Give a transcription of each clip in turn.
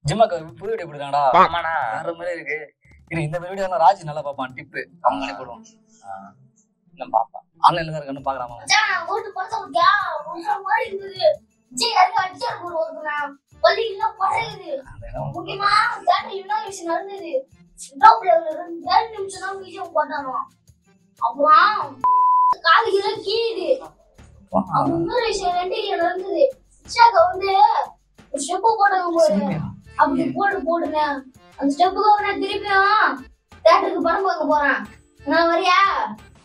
ஜிம்மாக்கு புது வீடியோ போடுறாங்கடா. ஆமாண்ணா வேற மாதிரி இருக்கு. இந்த வீடியோ ராஜ் நல்லா பார்ப்பான். டிப்பு அவங்களே போடுவோம். நான் பார்ப்பேன். ஆன்லைன்ல தான் இருக்குன்னு பார்க்கலாமா? அப்படி போடுங்க அந்த ஸ்டெப்புக்கு திருப்பியும் தியேட்டருக்கு படம் பார்க்க போறேன். நான் வரியா?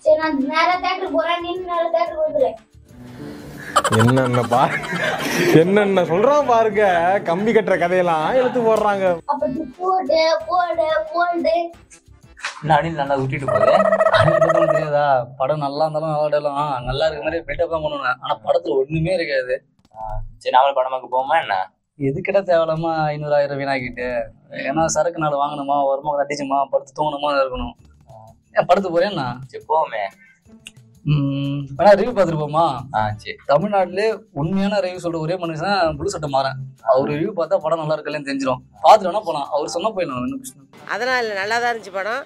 சரி நான் நேரா தியேட்டருக்கு போறேன். நீ நேரா தியேட்டருக்கு வந்துரு. என்னென்ன சொல்றான் பாருங்க. கம்பி கட்டுற கதையெல்லாம் எடுத்து போடுறாங்க. அப்படி போடு போடு போடு அணில் நல்லா விட்டுட்டு போகுது. தெரியாதா? படம் நல்லா இருந்தாலும் நல்லா இருக்க மாதிரி பில்டப் தான் பண்ணுவேன். ஆனா படத்துல ஒண்ணுமே இருக்காது. சரி நாமளும் படமாக்கு போமா என்ன? எதுக்கிட்ட தேவையில்லாம 500,000 வீணாக்கிட்டு. ஏன்னா சரக்கு நாள் வாங்கணுமா, வருமா தட்டிச்சுமா, படுத்து தூங்கணுமா இருக்கணும். ஏன் படுத்து போறேன்னா? சரி போமே. வேணா ரிவ்யூ பார்த்துட்டு போமா? சரி. தமிழ்நாட்டிலே உண்மையான ரிவ்யூ சொல்ற ஒரே மனுஷன் புளு சட்டை மாறேன். அவர் ரிவ்யூ பார்த்தா படம் நல்லா இருக்குல்லன்னு தெரிஞ்சிடும். பார்த்துட்டு வேணா போலாம். அவர் சொன்ன போயிடலாம். அதெல்லாம் இல்லை, நல்லா தான் இருந்துச்சு படம்.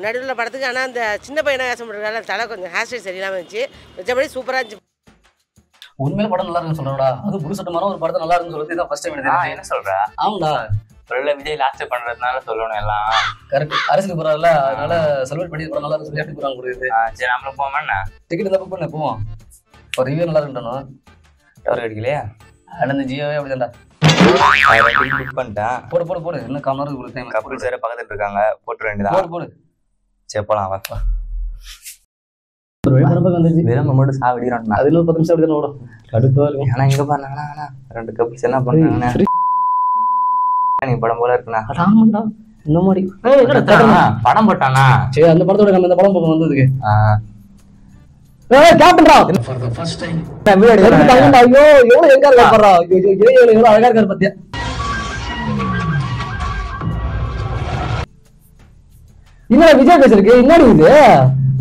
நடுவில் படத்துக்கு ஆனால் அந்த சின்ன பையனை வேஷம் போட்டுருக்காங்க. தலை கொஞ்சம் ஹேர் ஸ்டைல் சரியில்லாமல் இருந்துச்சு. மற்றபடி சூப்பராக இருந்துச்சு. உண்மையில படம் நல்லா இருக்குன்னு சொல்றா. அது புது சட்ட மாதிரி ஒரு படத்தை நல்லா இருக்குன்னு சொல்றது இதான் ஃபர்ஸ்ட் டைம். என்ன சொல்ற? ஆமாடா, சொல்ல விஜய் லாஸ்ட் பண்றதுனால சொல்லணும் எல்லாம். கரெக்ட். அரசுக்கு போறாருல, அதனால செலிப்ரேட் பண்ணி படம் நல்லா இருக்கு சொல்லி போறாங்க கொடுக்குது. சரி நாமளும் போமா என்ன? டிக்கெட் தான் புக் பண்ண போவோம். ஒரு ரிவ்யூ நல்லா இருக்குன்னு டவர் அடிக்கலையா? அந்த ஜியோவே அப்படிதான்டா. புக் பண்ணிட்டேன். போடு போடு போடு. இன்னும் கமருக்கு கொடுத்தேன். கப்புள்ஸ் வேற பக்கத்துல இருக்காங்க. போட்டு வேண்டியதான். போடு போடு. சரி போலாம் வாப்பா. வெறும் மட்டும் சாவடிக்கிறான். அது இன்னும் 10 நிமிஷம் அப்படி ஓடும். கடுப்பா இருக்கும். ஆனா இங்க பாருங்க, 2 கப்புள்ஸ் என்ன பண்றாங்க? நீ படம் போல இருக்குண்ணா. ஆமாண்டா இந்த மாதிரி படம் போட்டானா? சரி அந்த படத்தோட நம்ம இந்த படம் போக வந்ததுக்கு கேப்டன்டா for the first time video எடுத்துட்டாங்க. ஐயோ எவ்வளவு எங்க இருக்கா பாறா. ஐயோ எவ்வளவு அழகா இருக்காரு பாத்தியா? இன்னும் விஜய் பேசிருக்கு. என்னடி இது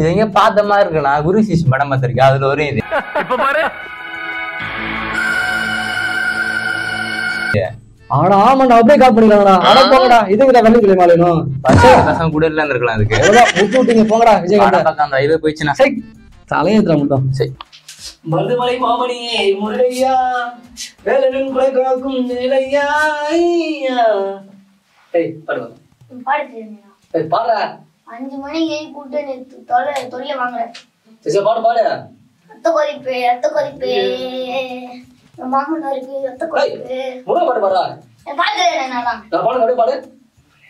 எங்க பார்த்த மாதிரி இருக்குண்ணா. குரு சிஷ் படம் பார்த்திருக்கேன். அதுல ஒரு இது இப்ப பாரு. ஆனா ஆமாண்டா அப்படியே கால் பண்ணிக்கலாம்டா. அட போங்கடா. இதுக்குடா வெள்ளி கிளை மாலையணும். பசங்க கூட இல்ல இருக்கலாம். அதுக்கு முட்டு விட்டீங்க போங்கடா. விஜய் பக்கம் அந்த இது போயிடுச்சுன்னா சரி தலையேத்துறா மட்டும். சரி மருதமலை மாமணியே முருகையா வேலனின் குலை காக்கும் நிலையா. ஏய் பாடு ஏய் பாடுறா. 5 மணிக்கு கூட்டு தொல்லை வாங்குறேன். சரி பாடு பாடு. ரத்த கொதிப்பு மாமனாருக்கு ரத்த கொதிப்பு. முருகை பாட்டு பாடுறா. பாடுறேன் நான் பாடு அப்படியே பாடு.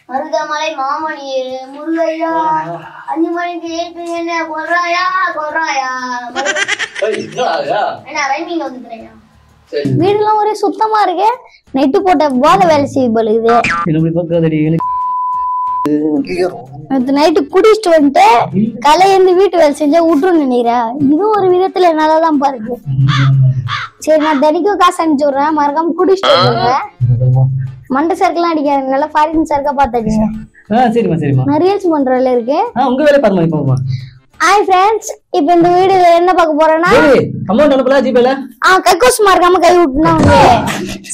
மருதமலை மாமணியே முருகையா 5 மணிக்கு ஏற்பு என்ன கொல்றாயா கொல்றாயா. என்ன ரைமிங் வந்துக்கிறேன். வீடுலாம் ஒரே சுத்தமா இருக்கு. நைட்டு போட்ட போதை வேலை செய்ய போலுது. நைட்டு குடிச்சிட்டு வந்துட்டு கலையந்து வீட்டு வேலை செஞ்சா விட்டுருன்னு நினைக்கிறேன். இதுவும் ஒரு விதத்துல நல்லாதான் பாருக்கு. சரி நான் தினைக்கும் காசு அனுப்பிச்சு விடுறேன். மறக்காம குடிச்சிட்டு வந்துடுறேன். மண்டை சரக்குலாம் அடிக்காது. நல்லா ஃபாரின் சரக்கா பாத்துக்கீங்க. சரிம்மா சரிம்மா. நான் ரீல்ஸ் பண்றதுல இருக்கேன். உங்க வேலை பாருமா இப்போ. ஹாய் ஃப்ரெண்ட்ஸ், இப்போ இந்த வீடியோல என்ன பார்க்க போறோம்னா அமௌண்ட் அனுப்பல ஜிபேல. கக்கூஸ் மறக்காம கை விட்டுனா வந்து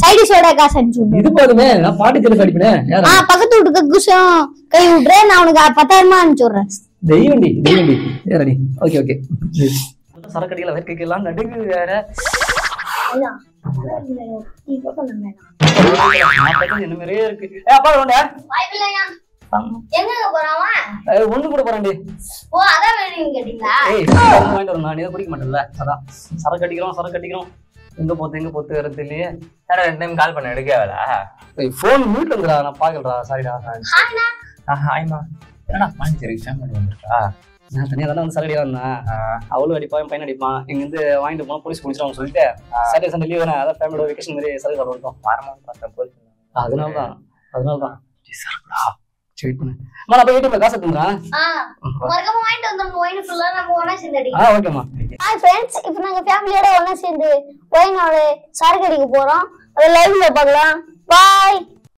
சைடிஷோட காசு அனுப்பிச்சு விடு. இது போதுமே. நான் பாட்டி தெரிய அடிப்பேனே. பக்கத்து வீட்டு கக்கூஸும் கை விட்டுறேன். நான் உனக்கு 10,000 அனுப்பிச்சு விடுறேன். தெய்வண்டி ஏறடி. Okay okay. சரக்கடியில வேர்க்கைக்கெல்லாம் நடுங்கு வேற. என்ன மாதிரியே இருக்கு. அப்பா எங்க போறான்? ஒண்ணு கூட போறான்டி. ஓ அதான் வேணும் கேட்டீங்களா? வாங்கிட்டு வரணும். நீ குடிக்க மாட்டேன்ல. அதான் சரக்கு அடிக்கிறோம். எங்க போத்து வேற தெரியலையே. 2 டைம் கால் பண்ண எடுக்கல. போன் வீட்டுல இருக்குடா. நான் பாக்கலடா. சாரிடா. ஹாய்மா. என்னடா பாண்டிச்சேரி ஃபேமிலி வந்துருக்கா? நான் தனியா தானே வந்து சரக்கு அடிக்கலாம். அவளும் அடிப்பான், பையன் அடிப்பான். இங்க இருந்து வாங்கிட்டு போனா போலீஸ் பிடிச்சிடும் சொல்லிட்டு சாட்டர்டே சண்டே லீவ் தானே. அதான் ஃபேமிலியோட வெக்கேஷன் மாதிரி சரக்கு சாப்பிட வந்துட்டோம். வாரமான்னு பார்த்தேன் போலீஸ். அதனாலதான் சரக்குடா. சரி பண்ணு. நான் போய் ஏடிஎம்ல காசு எடுத்துறேன். மறக்காம வாங்கிட்டு வந்து ஒயின் ஃபுல்லா நம்ம ஒண்ணா சேர்ந்து அடி. ஓகேமா. ஹாய் ஃப்ரெண்ட்ஸ், இப்போ நாங்க ஃபேமிலியோட ஒண்ணா சேர்ந்து ஒயினோட சரக்கு அடிக்க போறோம். அத லைவ்ல பார்க்கலாம். பை.